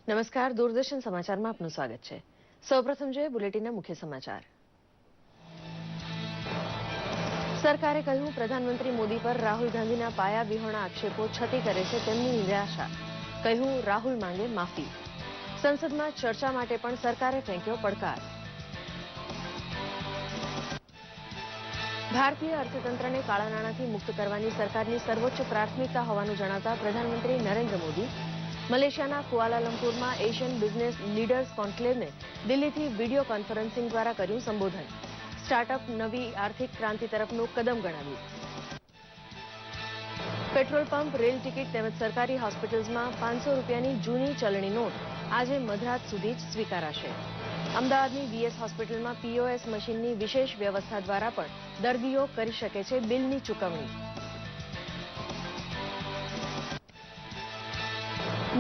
નમસ્કાર, દૂરદર્શન સમાચારમાં આપનું સ્વાગત છે. સૌપ્રથમ જોઈએ બુલેટિનના મુખ્ય સમાચાર. સરકારે કહ્યું, પ્રધાનમંત્રી મોદી પર રાહુલ ગાંધીના પાયા વિહોણા આક્ષેપો છતી કરે છે તેમની નિરાશા. કહ્યું, રાહુલ માંગે માફી. સંસદમાં ચર્ચા માટે પણ સરકારે ફેંક્યો પડકાર. ભારતીય અર્થતંત્રને કાળા નાણાંથી મુક્ત કરવાની સરકારની સર્વોચ્ચ પ્રાથમિકતા હોવાનું જણાવતા પ્રધાનમંત્રી નરેન્દ્ર મોદી મલેશિયાના કુઆલાલંપુરમાં એશિયન બિઝનેસ લીડર્સ કોન્ક્લેવને દિલ્હીથી વિડીયો કોન્ફરન્સિંગ દ્વારા કર્યું સંબોધન. સ્ટાર્ટઅપ નવી આર્થિક ક્રાંતિ તરફનું કદમ ગણાવ્યું. પેટ્રોલ પંપ, રેલ ટિકિટ તેમજ સરકારી હોસ્પિટલ્સમાં 500 રૂપિયાની જૂની ચલણી નોટ આજે મધરાત સુધી જ સ્વીકારાશે. અમદાવાદની વીએસ હોસ્પિટલમાં પીઓએસ મશીનની વિશેષ વ્યવસ્થા દ્વારા પણ દર્દીઓ કરી શકે છે બિલની ચૂકવણી.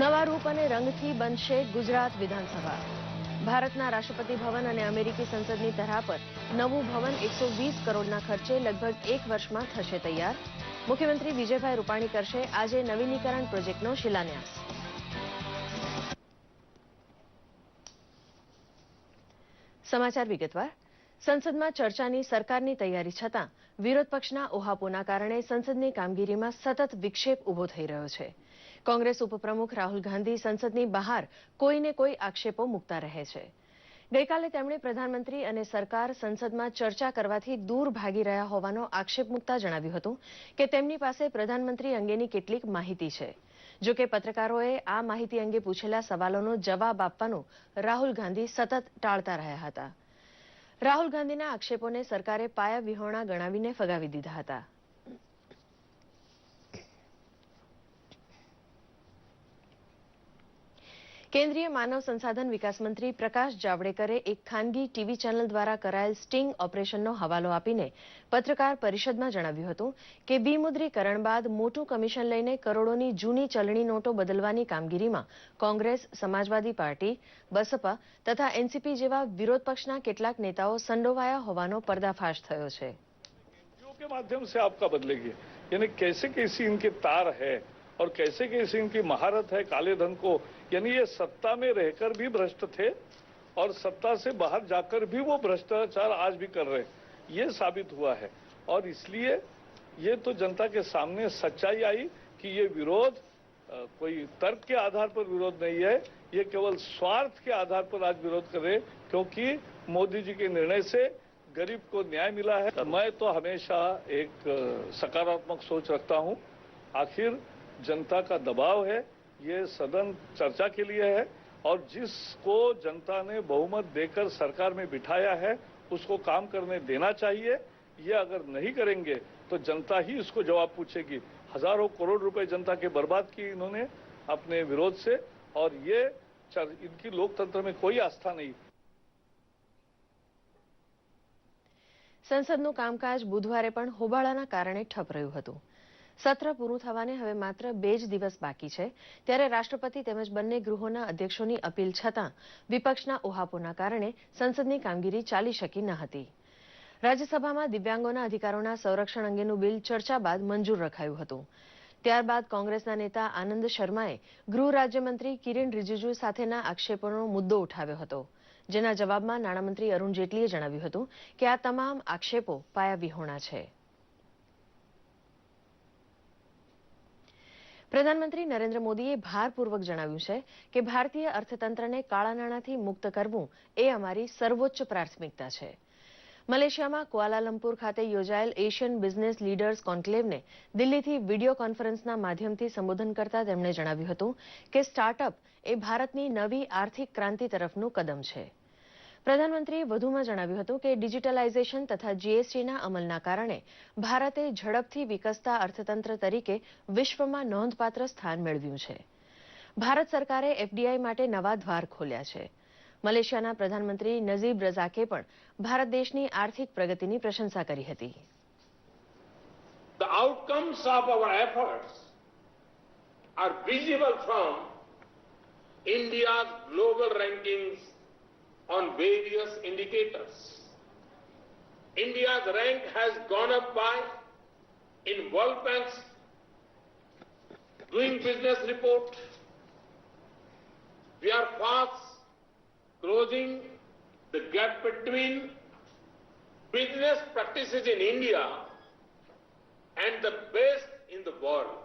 નવા રૂપ અને રંગથી બનશે ગુજરાત વિધાનસભા. ભારતના રાષ્ટ્રપતિ ભવન અને અમેરિકી સંસદની તરહ પર નવું ભવન 120 કરોડના ખર્ચે લગભગ 1 વર્ષમાં થશે તૈયાર. મુખ્યમંત્રી વિજયભાઈ રૂપાણી કરશે આજે નવીનીકરણ પ્રોજેક્ટનો શિલાન્યાસ. સમાચાર વિગતવાર. સંસદમાં ચર્ચાની સરકારની તૈયારી છતાં વિરોધ પક્ષના ઓહાપોના કારણે સંસદની કામગીરીમાં સતત વિક્ષેપ ઉભો થઈ રહ્યો છે. કોંગ્રેસ ઉપપ્રમુખ રાહુલ ગાંધી સંસદની બહાર કોઈને કોઈ આક્ષેપો મૂકતા રહે છે. ગઈકાલે તેમણે પ્રધાનમંત્રી અને સરકાર સંસદમાં ચર્ચા કરવાથી દૂર ભાગી રહ્યા હોવાનો આક્ષેપ મૂકતા જણાવ્યું હતું કે તેમની પાસે પ્રધાનમંત્રી અંગેની કેટલીક માહિતી છે. જો કે પત્રકારોએ આ માહિતી અંગે પૂછેલા સવાલોનો જવાબ આપવાનું રાહુલ ગાંધી સતત ટાળતા રહ્યા હતા. રાહુલ ગાંધીના આક્ષેપોને સરકારે પાયા વિહોણા ગણાવીને ફગાવી દીધા હતા. કેન્દ્રીય માનવ સંસાધન વિકાસ મંત્રી પ્રકાશ જાવડેકરે એક ખાનગી ટીવી ચેનલ દ્વારા કરાયેલ સ્ટિંગ ઓપરેશનનો હવાલો આપીને પત્રકાર પરિષદમાં જણાવ્યું હતું કે વિમુદ્રીકરણ બાદ મોટું કમિશન લઈને કરોડોની જૂની ચલણી નોટો બદલવાની કામગીરીમાં કોંગ્રેસ, સમાજવાદી પાર્ટી, બસપા તથા એનસીપી જેવા વિરોધ પક્ષના કેટલાક નેતાઓ સંડોવાયા હોવાનો પર્દાફાશ થયો છે. के माध्यम से आपका बदलेगी, यानी कैसे कैसी इनके तार है और कैसे कैसे इनकी महारत है काले धन को, यानी ये सत्ता में रहकर भी भ्रष्ट थे और सत्ता से बाहर जाकर भी वो भ्रष्टाचार आज भी कर रहे, ये साबित हुआ है. और इसलिए ये तो जनता के सामने सच्चाई आई कि ये विरोध कोई तर्क के आधार पर विरोध नहीं है, ये केवल स्वार्थ के आधार पर आज विरोध कर रहे, क्योंकि मोदी जी के निर्णय से गरीब को न्याय मिला है. मैं तो हमेशा एक सकारात्मक सोच रखता हूं. आखिर जनता का दबाव है, ये सदन चर्चा के लिए है और जिसको जनता ने बहुमत देकर सरकार में बिठाया है उसको काम करने देना चाहिए. ये अगर नहीं करेंगे तो जनता ही इसको जवाब पूछेगी. हजारों करोड़ रुपए जनता के बर्बाद किए इन्होंने अपने विरोध से और ये इनकी लोकतंत्र में कोई आस्था नहीं. સંસદનું કામકાજ બુધવારે પણ હોબાળાના કારણે ઠપ રહ્યું હતું. સત્ર પૂરું થવાને હવે માત્ર 2 જ દિવસ બાકી છે ત્યારે રાષ્ટ્રપતિ તેમજ બંને ગૃહોના અધ્યક્ષોની અપીલ છતાં વિપક્ષના ઓહાપોના કારણે સંસદની કામગીરી ચાલી શકી ન હતી. રાજ્યસભામાં દિવ્યાંગોના અધિકારોના સંરક્ષણ અંગેનું બિલ ચર્ચા બાદ મંજૂર રખાયું હતું. ત્યારબાદ કોંગ્રેસના નેતા આનંદ શર્માએ ગૃહ રાજ્યમંત્રી કિરણ રિજિજુ સાથેના આક્ષેપોનો મુદ્દો ઉઠાવ્યો હતો, જેના જવાબમાં નાણામંત્રી અરુણ જેટલીએ જણાવ્યું હતું કે આ તમામ આક્ષેપો પાયાવિહોણા છે. પ્રધાનમંત્રી નરેન્દ્ર મોદીએ ભારપૂર્વક જણાવ્યું છે કે ભારતીય અર્થતંત્રને કાળા નાણાંથી મુક્ત કરવું એ અમારી સર્વોચ્ચ પ્રાથમિકતા છે. મલેશિયામાં કુઆલાલંપુર ખાતે યોજાયેલ એશિયન બિઝનેસ લીડર્સ કોન્ક્લેવને દિલ્હીથી વિડીયો કોન્ફરન્સના માધ્યમથી સંબોધન કરતા તેમણે જણાવ્યું હતું કે સ્ટાર્ટઅપ એ ભારતની નવી આર્થિક ક્રાંતિ તરફનું કદમ છે. પ્રધાનમંત્રીએ વધુમાં જણાવ્યું હતું કે ડિજિટલાઇઝેશન તથા જીએસટીના અમલના કારણે ભારતે ઝડપથી વિકસતા અર્થતંત્ર તરીકે વિશ્વમાં નોંધપાત્ર સ્થાન મેળવ્યું છે. ભારત સરકારે એફડીઆઈ માટે નવા દ્વાર ખોલ્યા છે. મલેશિયાના પ્રધાનમંત્રી નજીબ રઝાકે પણ ભારત દેશની આર્થિક પ્રગતિની પ્રશંસા કરી હતી. The outcomes of our efforts are visible from India's global rankings on various indicators. India's rank has gone up by in World Bank's Doing Business report, we are fast closing the gap between business practices in India and the best in the world.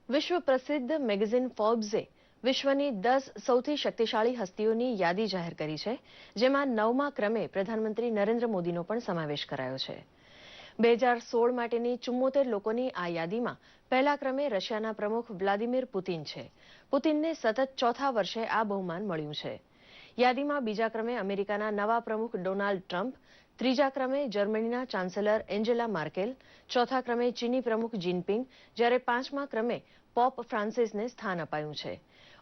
વિશ્વ પ્રસિદ્ધ magazine ફોર્બ્સે વિશ્વની 10 સૌથી શક્તિશાળી હસ્તીઓની યાદી જાહેર કરી છે, જેમાં 9મા ક્રમે પ્રધાનમંત્રી નરેન્દ્ર મોદીનો પણ સમાવેશ કરાયો છે. 2016 માટેની 74 લોકોની આ યાદીમાં પહેલા ક્રમે રશિયાના પ્રમુખ વ્લાદિમીર પુતિન છે. પુતિનને સતત ચોથા વર્ષે આ બહુમાન મળ્યું છે. યાદીમાં બીજા ક્રમે અમેરિકાના નવા પ્રમુખ ડોનાલ્ડ ટ્રમ્પ, ત્રીજા ક્રમે જર્મનીના ચાન્સેલર એન્જેલા માર્કેલ, ચોથા ક્રમે ચીની પ્રમુખ જિનપિંગ, જ્યારે 5મા ક્રમે પોપ ફ્રાન્સિસને સ્થાન અપાયું છે.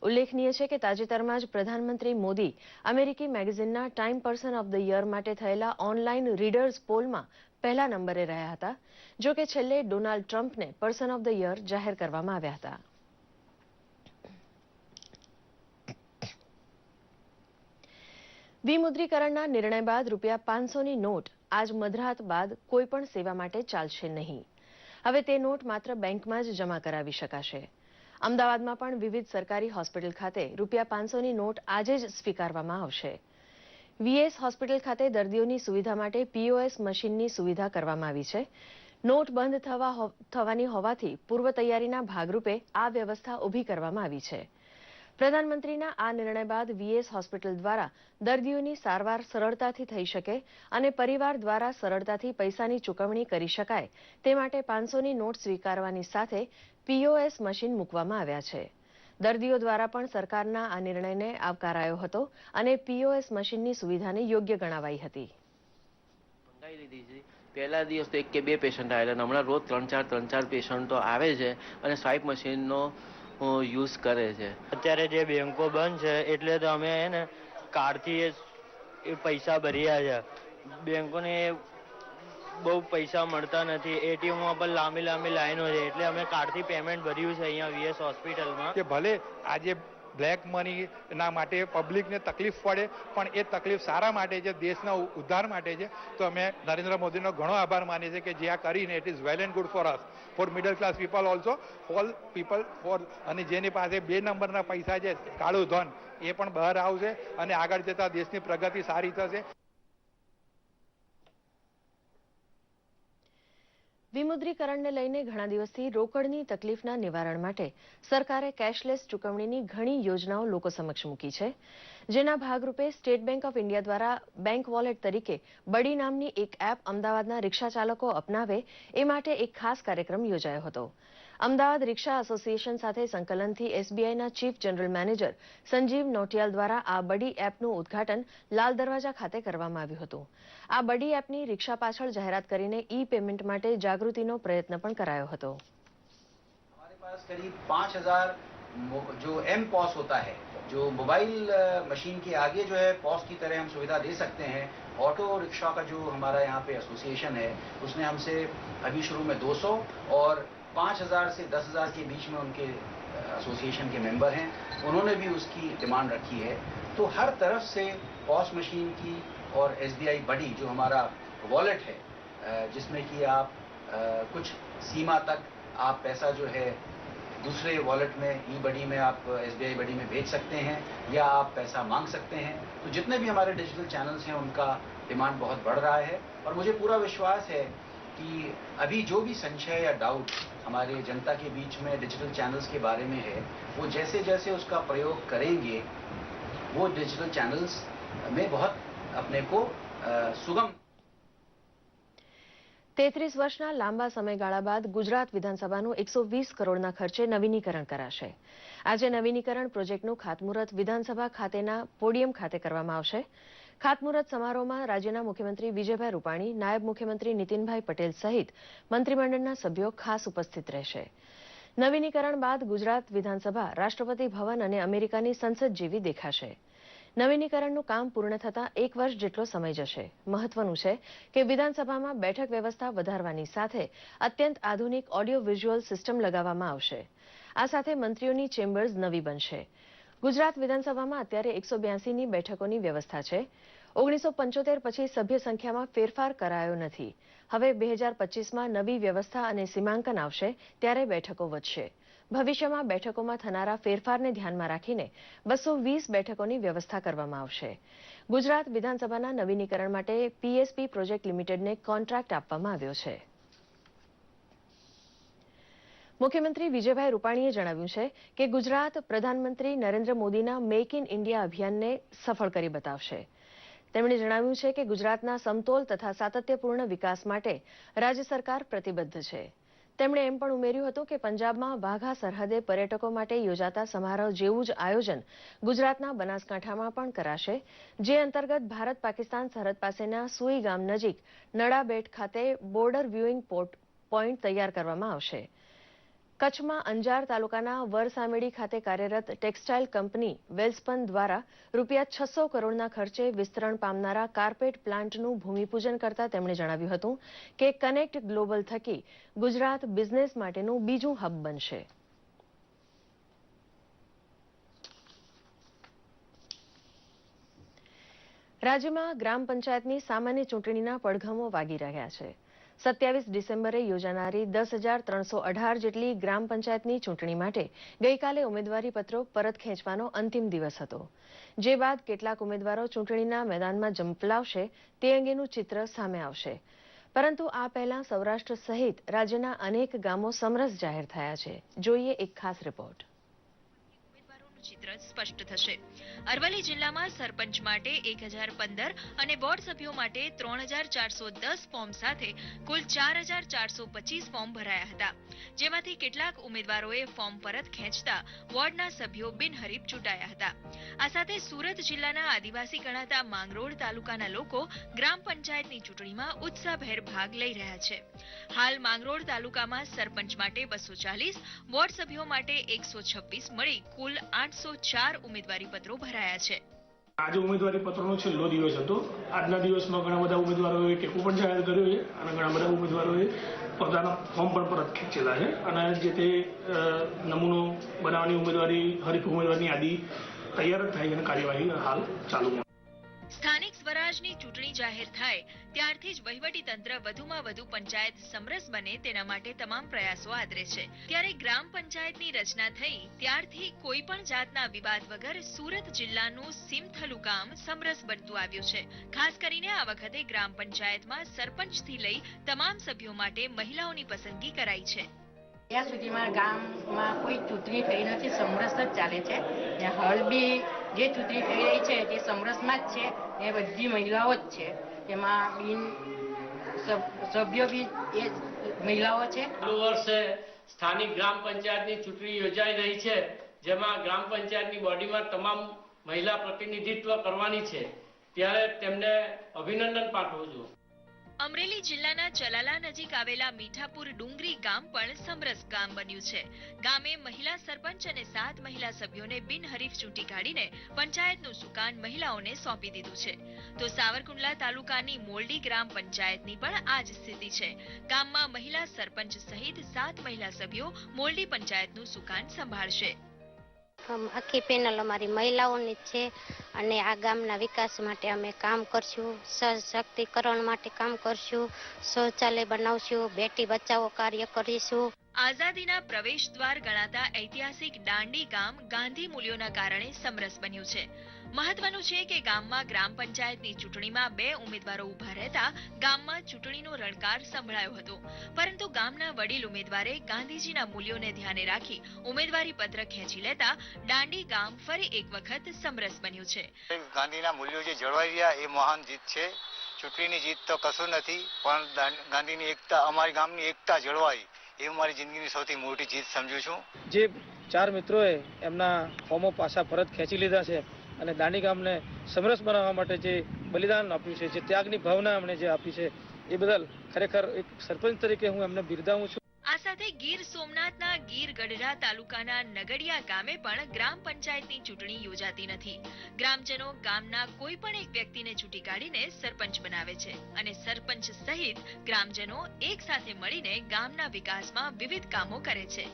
ઉલ્લેખનીય છે કે તાજેતરમાં જ પ્રધાનમંત્રી મોદી અમેરિકી મેગેઝિનના Time person of the year માટે થયેલા ઓનલાઈન રીડર્સ પોલમાં પહેલા નંબરે રહ્યા હતા. જો કે છેલ્લે ડોનાલ્ડ ટ્રમ્પને પર્સન ઓફ ધ યર જાહેર કરવામાં આવ્યા હતા. વિમુદ્રીકરણના નિર્ણય બાદ ₹500ની નોટ આજ મધરાત બાદ કોઈપણ સેવા માટે ચાલશે નહીં. હવે તે નોટ માત્ર બેંકમાં જ જમા કરાવી શકાશે. અમદાવાદમાં પણ વિવિધ સરકારી હોસ્પિટલ ખાતે ₹500ની નોટ આજે જ સ્વીકારવામાં આવશે. વીએસ હોસ્પિટલ ખાતે દર્દીઓની સુવિધા માટે પીઓએસ મશીનની સુવિધા કરવામાં આવી છે. નોટ બંધ થવાની હોવાથી પૂર્વ તૈયારીના ભાગરૂપે આ વ્યવસ્થા ઊભી કરવામાં આવી છે. પ્રધાનમંત્રીના આ નિર્ણય બાદ વીએસ હોસ્પિટલ દ્વારા દર્દીઓની સારવાર સરળતાથી થઈ શકે અને પરિવાર દ્વારા સરળતાથી પૈસાની ચૂકવણી કરી શકાય તે માટે 500ની નોટ સ્વીકારવાની સાથે પીઓએસ મશીન મૂકવામાં આવ્યા છે. દર્દીઓ દ્વારા પણ સરકારના આ નિર્ણયને આવકારાયો હતો અને પીઓએસ મશીનની સુવિધાને યોગ્ય ગણાવાઈ હતી. પહેલા દિવસ તો 1 કે 2 પેશન્ટ આવેલા, હમણાં રોજ 3-4 પેશન્ટો આવે છે અને સ્વાઇપ મશીનનો યુઝ કરે છે. અત્યારે જે બેંકો બંધ છે એટલે તો અમે ને કાર્ડથી એ પૈસા ભર્યા છે. બેંકોને બહુ પૈસા મળતા નથી, એટીએમમાં પણ લાંબી લાઈનો છે, એટલે અમે કાર્ડથી પેમેન્ટ ભર્યું છે અહીંયા વીએસ હોસ્પિટલમાં. કે ભલે આજે બ્લેક મની ના માટે પબ્લિકને તકલીફ પડે પણ એ તકલીફ સારા માટે છે, દેશના ઉદ્ધાર માટે છે. તો અમે નરેન્દ્ર મોદીનો ઘણો આભાર માનીએ છીએ કે જે આ કરીને it is well and good for us, for middle class people also, all people for. અને જેની પાસે 2 નંબરના પૈસા છે, કાળું ધન, એ પણ બહાર આવશે અને આગળ જતા દેશની પ્રગતિ સારી થશે. વિમુદ્રીકરણને લઈને ઘણા દિવસથી રોકડની તકલીફના નિવારણ માટે સરકારે કેશલેસ ચૂકવણીની ઘણી યોજનાઓ લોકો સમક્ષ મૂકી છે. જેના ભાગરૂપે સ્ટેટ બેંક ઓફ ઇન્ડિયા દ્વારા બેંક વોલેટ તરીકે બડી નામની એક એપ અમદાવાદના રિક્ષા ચાલકો અપનાવે એ માટે એક ખાસ કાર્યક્રમ યોજાયો હતો. અમદાવાદ રિક્ષા એસોસિએશન સાથે સંકલનથી એસબીઆઈના chief general manager Sanjeev Notiyal દ્વારા આ બડી એપનું ઉદ્ઘાટન લાલ દરવાજા ખાતે કરવામાં આવ્યું હતું. આ બડી એપની રિક્ષા પાછળ જાહેરાત કરીને ઈ પેમેન્ટ માટે જાગૃતિનો પ્રયત્ન પણ કરાયો હતો. हमारे पास करीब 5000 जो एम पॉस होता है, जो मोबाइल मशीन के आगे जो है पॉस की तरह हम सुविधा दे सकते हैं. ऑटो रिक्शा का जो हमारा यहाँ पे एसोसिएशन है उसने हमसे अभी शुरू में 200 और 5000 से 10,000 के बीच में उनके एसोसिएशन के मेंबर हैं, उन्होंने भी उसकी डिमांड रखी है. तो हर तरफ से पॉस मशीन की और एसबीआई बडी जो हमारा वॉलेट है जिसमें कि आप कुछ सीमा तक आप पैसा जो है दूसरे वॉलेट में ई बडी में आप एसबीआई बडी में भेज सकते हैं या आप पैसा मांग सकते हैं. तो जितने भी हमारे डिजिटल चैनल्स हैं उनका डिमांड बहुत बढ़ रहा है और मुझे पूरा विश्वास है कि अभी जो भी संशय या डाउट हमारे जनता के बीच में डिजिटल चैनल्स के बारे में है, वो जैसे जैसे उसका प्रयोग करेंगे वो डिजिटल चैनल्स में बहुत अपने को सुगम. 33 વર્ષના લાંબા સમયગાળા બાદ ગુજરાત વિધાનસભાનું 120 કરોડના ખર્ચે નવીનીકરણ કરાશે. આજે નવીનીકરણ પ્રોજેક્ટનું ખાતમુહૂર્ત વિધાનસભા ખાતેના પોડિયમ ખાતે કરવામાં આવશે. ખાતમુહૂર્ત સમારોહમાં રાજ્યના મુખ્યમંત્રી વિજયભાઈ રૂપાણી, નાયબ મુખ્યમંત્રી નીતિનભાઈ પટેલ સહિત મંત્રીમંડળના સભ્યો ખાસ ઉપસ્થિત રહેશે. નવીનીકરણ બાદ ગુજરાત વિધાનસભા રાષ્ટ્રપતિ ભવન અને અમેરિકાની સંસદ જેવી દેખાશે. નવીનીકરણનું કામ પૂર્ણ થતાં 1 વર્ષ જેટલો સમય જશે. મહત્વનું છે કે વિધાનસભામાં બેઠક વ્યવસ્થા વધારવાની સાથે અત્યંત આધુનિક ઓડિયો વિઝ્યુઅલ સિસ્ટમ લગાવવામાં આવશે. આ સાથે મંત્રીઓની ચેમ્બર્સ નવી બનશે. ગુજરાત વિધાનસભામાં અત્યારે 182ની બેઠકોની વ્યવસ્થા છે. 1975 પછી સભ્ય સંખ્યામાં ફેરફાર કરાયો નથી. હવે 2025માં નવી વ્યવસ્થા અને સીમાંકન આવશે ત્યારે બેઠકો વધશે. ભવિષ્યમાં બેઠકોમાં થનારા ફેરફારને ધ્યાનમાં રાખીને 220 બેઠકોની વ્યવસ્થા કરવામાં આવશે. ગુજરાત વિધાનસભાના નવીનીકરણ માટે પીએસપી પ્રોજેક્ટ લિમિટેડને કોન્ટ્રાક્ટ આપવામાં આવ્યો છે. મુખ્યમંત્રી વિજયભાઈ રૂપાણીએ જણાવ્યું છે કે ગુજરાત પ્રધાનમંત્રી નરેન્દ્ર મોદીના મેક ઇન ઇન્ડિયા અભિયાનને સફળ કરી બતાવશે. તેમણે જણાવ્યું છે કે ગુજરાતના સમતોલ તથા સાતત્યપૂર્ણ વિકાસ માટે રાજ્ય સરકાર પ્રતિબદ્ધ છે. તેમણે એમ પણ ઉમેર્યું હતું કે પંજાબમાં વાઘા સરહદે પર્યટકો માટે યોજાતા સમારોહ જેવું જ આયોજન ગુજરાતના બનાસકાંઠામાં પણ કરાશે, જે અંતર્ગત ભારત પાકિસ્તાન સરહદ પાસેના સુઈ ગામ નજીક નડાબેટ ખાતે બોર્ડર વ્યુઇંગ પોઈન્ટ તૈયાર કરવામાં આવશે. કચ્છમાં અંજાર તાલુકાના વરસામેડી ખાતે કાર્યરત ટેક્સટાઇલ કંપની વેલ્સપન દ્વારા ₹600 કરોડના ખર્ચે વિસ્તરણ પામનારા કાર્પેટ પ્લાન્ટનું ભૂમિપૂજન કરતા તેમણે જણાવ્યું હતું કે કનેક્ટ ગ્લોબલ થકી ગુજરાત બિઝનેસ માટેનું બીજું હબ બનશે. રાજ્યમાં ગ્રામ પંચાયતની સામાન્ય ચૂંટણીના પડઘમો વાગી રહ્યા છે. 27 ડિસેમ્બરે યોજાનારી 10,318 જેટલી ગ્રામ પંચાયતની ચૂંટણી માટે ગઈકાલે ઉમેદવારી પત્રો પરત ખેંચવાનો અંતિમ દિવસ હતો, જે બાદ કેટલાક ઉમેદવારો ચૂંટણીના મેદાનમાં ઝંપલાવશે તે અંગેનું ચિત્ર સામે આવશે. પરંતુ આ પહેલા સૌરાષ્ટ્ર સહિત રાજ્યના અનેક ગામો સમરસ જાહેર થયા છે. જોઈએ એક ખાસ રિપોર્ટ. ચિત્ર સ્પષ્ટ થશે. અરવલ્લી જિલ્લામાં સરપંચ માટે 1015 અને વોર્ડ સભ્યો માટે 3410 ફોર્મ સાથે કુલ 4425 ફોર્મ ભરાયા હતા, જેમાંથી કેટલાક ઉમેદવારોએ ફોર્મ પરત ખેંચતા વોર્ડના સભ્યો બિનહરીફ ચૂંટાયા હતા. આ સાથે સુરત જિલ્લાના આદિવાસી ગણાતા માંગરોળ તાલુકાના લોકો ગ્રામ પંચાયતની ચૂંટણીમાં ઉત્સાહભેર ભાગ લઈ રહ્યા છે. હાલ માંગરોળ તાલુકામાં સરપંચ માટે 240, વોર્ડ સભ્યો માટે 126 મળી કુલ 804 ઉમેદવારી પત્રો ભરાયા છે. આજે ઉમેદવારી પત્રનો છેલ્લો દિવસ હતો. આજના દિવસમાં ઘણા બધા ઉમેદવારોએ ટેકો પણ જાહેર કર્યો છે અને ઘણા બધા ઉમેદવારોએ પોતાના ફોર્મ પણ પરત ખેંચેલા છે અને જે તે નમૂનો બનાવવાની ઉમેદવારી હરીફ ઉમેદવારની યાદી તૈયાર જ થાય અને કાર્યવાહી હાલ ચાલુ. સ્થાનિક સ્વરાજની ચૂંટણી જાહેર થાય ત્યારથી જ વહીવટી તંત્ર વધુમાં વધુ પંચાયત સમરસ બને તેના માટે તમામ પ્રયાસો આદરે છે. ત્યારે ગ્રામ પંચાયતની રચના થઈ ત્યારથી કોઈ પણ જાતના વિવાદ વગર સુરત જિલ્લાનું સીમથલું ગામ સમરસ બનતું આવ્યું છે. ખાસ કરીને આ વખતે ગ્રામ પંચાયતમાં સરપંચથી લઈ તમામ સભ્યો માટે મહિલાઓની પસંદગી કરાઈ છે. ત્યાં સુધીમાં ગામમાં કોઈ ચૂંટણી થઈ નથી, સમરસ જ ચાલે છે. હાલ બી જે ચૂંટણી થઈ રહી છે તે સમરસમાં જ છે. એ બધી મહિલાઓ જ છે, તેમાં બિન સભ્યો બી એ મહિલાઓ છે. ચાલુ વર્ષે સ્થાનિક ગ્રામ પંચાયતની ચૂંટણી યોજાઈ રહી છે, જેમાં ગ્રામ પંચાયતની બોડીમાં તમામ મહિલા પ્રતિનિધિત્વ કરવાની છે, ત્યારે તેમને અભિનંદન પાઠવું છું. અમરેલી જિલ્લાના ચલાલા નજીક આવેલા મીઠાપુર ડુંગરી ગામ પણ સમરસ ગામ બન્યું છે. ગામે મહિલા સરપંચ અને 7 મહિલા સભ્યોને બિનહરીફ ચૂંટી કાઢીને પંચાયતનું સુકાન મહિલાઓને સોંપી દીધું છે. તો સાવરકુંડલા તાલુકાની મોલડી ગ્રામ પંચાયતની પણ આ જ સ્થિતિ છે. ગામમાં મહિલા સરપંચ સહિત 7 મહિલા સભ્યો મોલડી પંચાયતનું સુકાન સંભાળશે. આખી પેનલ અમારી મહિલાઓની જ છે અને આ ગામના વિકાસ માટે અમે કામ કરશું, સશક્તિકરણ માટે કામ કરશું, શૌચાલય બનાવશું, બેટી બચાવો કાર્ય કરીશું. આઝાદીના પ્રવેશ દ્વાર ગણાતા ઐતિહાસિક દાંડી ગામ ગાંધી મૂલ્યોના કારણે સમરસ બન્યું છે. મહત્વનું છે કે ગામમાં ગ્રામ પંચાયતની ચૂંટણીમાં 2 ઉમેદવારો ઉભા રહેતા ગામમાં ચૂંટણીનો રણકાર સંભળાયો હતો, પરંતુ ગામના વડીલ ઉમેદવારે ગાંધીજીના મૂલ્યોને ધ્યાને રાખી ઉમેદવારી પત્ર ખેંચી લેતા દાંડી ગામ ફરી એક વખત સમરસ બન્યું છે. ગાંધીના મૂલ્યો જે જળવાઈ રહ્યા એ મહાન જીત છે. ચૂંટણીની જીત તો કશું નથી, પણ ગાંધીની એકતા, અમારી ગામની એકતા જળવાઈ એ મારી જિંદગીની સૌથી મોટી જીત સમજુ છું. જે 4 મિત્રોએ એમના ફોર્મો પાછા પરત ખેંચી લીધા છે અને દાંડી ગામને સમરસ બનાવવા માટે જે બલિદાન આપ્યું છે, જે ત્યાગની ભાવના એમણે જે આપી છે, એ બદલ ખરેખર એક સરપંચ તરીકે હું એમને બિરદાવું છું. આ સાથે ગીર સોમનાથના ગીર ગઢડા તાલુકાના નગડિયા ગામે પણ ગ્રામ પંચાયતની ચૂંટણી યોજાતી નથી. ગ્રામજનો ગામના કોઈ પણ એક વ્યક્તિને ચૂંટી કાઢીને સરપંચ બનાવે છે અને સરપંચ સહિત ગ્રામજનો એક સાથે મળીને ગામના વિકાસમાં વિવિધ કામો કરે છે.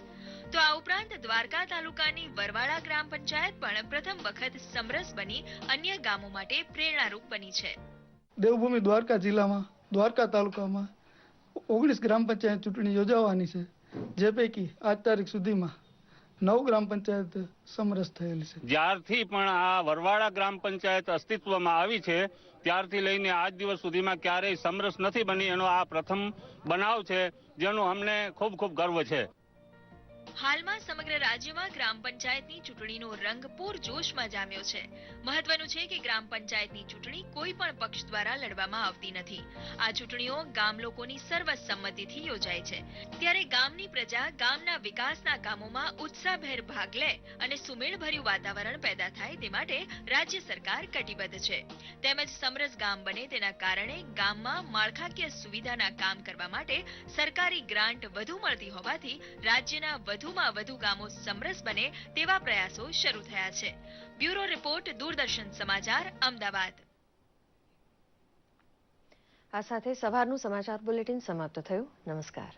તો આ ઉપરાંત દ્વારકા તાલુકાની વરવાડા ગ્રામ પંચાયત પણ પ્રથમ વખત સમરસ બની અન્ય ગામો માટે પ્રેરણારૂપ બની છે. દેવભૂમિ દ્વારકા જિલ્લામાં દ્વારકા તાલુકામાં 19 ગ્રામ પંચાયત ચૂંટણી યોજાવાની છે, જે પૈકી આજ તારીખ સુધીમાં 9 ગ્રામ પંચાયત સમરસ થયેલી છે. જ્યારથી પણ આ વરવાડા ગ્રામ પંચાયત અસ્તિત્વમાં આવી છે ત્યારથી લઈને આજ દિવસ સુધીમાં ક્યારેય સમરસ નથી બની. એનો આ પ્રથમ બનાવ છે, જેનો અમને ખૂબ ખૂબ ગર્વ છે. હાલમાં સમગ્ર રાજ્યમાં ગ્રામ પંચાયતની ચૂંટણીનો રંગ પૂરજોશમાં જામ્યો છે. મહત્વનું છે કે ગ્રામ પંચાયતની ચૂંટણી કોઈ પણ પક્ષ દ્વારા લડવામાં આવતી નથી. આ ચૂંટણીઓ ગામ લોકોની સર્વસંમતિથી યોજાય છે. ત્યારે ગામની પ્રજા ગામના વિકાસના કામોમાં ઉત્સાહભેર ભાગ લે અને સુમેળભર્યું વાતાવરણ પેદા થાય તે માટે રાજ્ય સરકાર કટિબદ્ધ છે. તેમજ સમરસ ગામ બને તેના કારણે ગામમાં માળખાકીય સુવિધાના કામ કરવા માટે સરકારી ગ્રાન્ટ વધુ મળતી હોવાથી રાજ્યના વધુમાં વધુ ગામો સમરસ બને તેવા પ્રયાસો શરૂ થયા છે. બ્યુરો રિપોર્ટ, દૂરદર્શન સમાચાર, અમદાવાદ. આ સાથે સવારનું સમાચાર બુલેટિન સમાપ્ત થયું. નમસ્કાર.